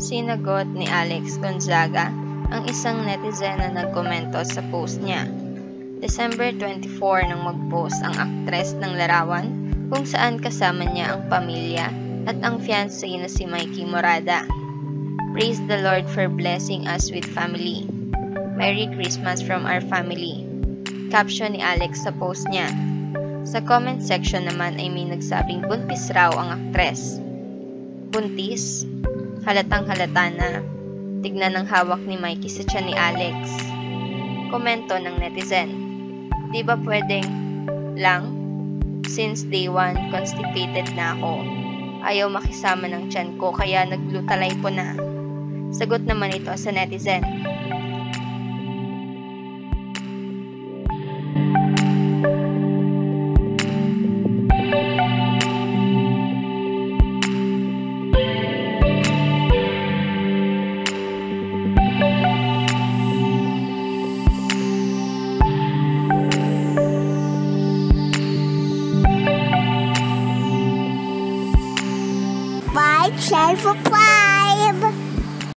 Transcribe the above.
Sinagot ni Alex Gonzaga ang isang netizen na nagkomento sa post niya. December 24 nang mag-post ang aktres ng larawan kung saan kasama niya ang pamilya at ang fiancé na si Mikey Morada. Praise the Lord for blessing us with family. Merry Christmas from our family. Caption ni Alex sa post niya. Sa comment section naman ay may nagsabing buntis raw ang aktres. Buntis? Halatang halata na. Tignan ang hawak ni Mikey sa tiyan ni Alex. Komento ng netizen. Di ba pwedeng lang? Since day 1, constipated na ako. Ayaw makisama ng tiyan ko kaya naglutalay po na. Sagot naman ito sa netizen. Share for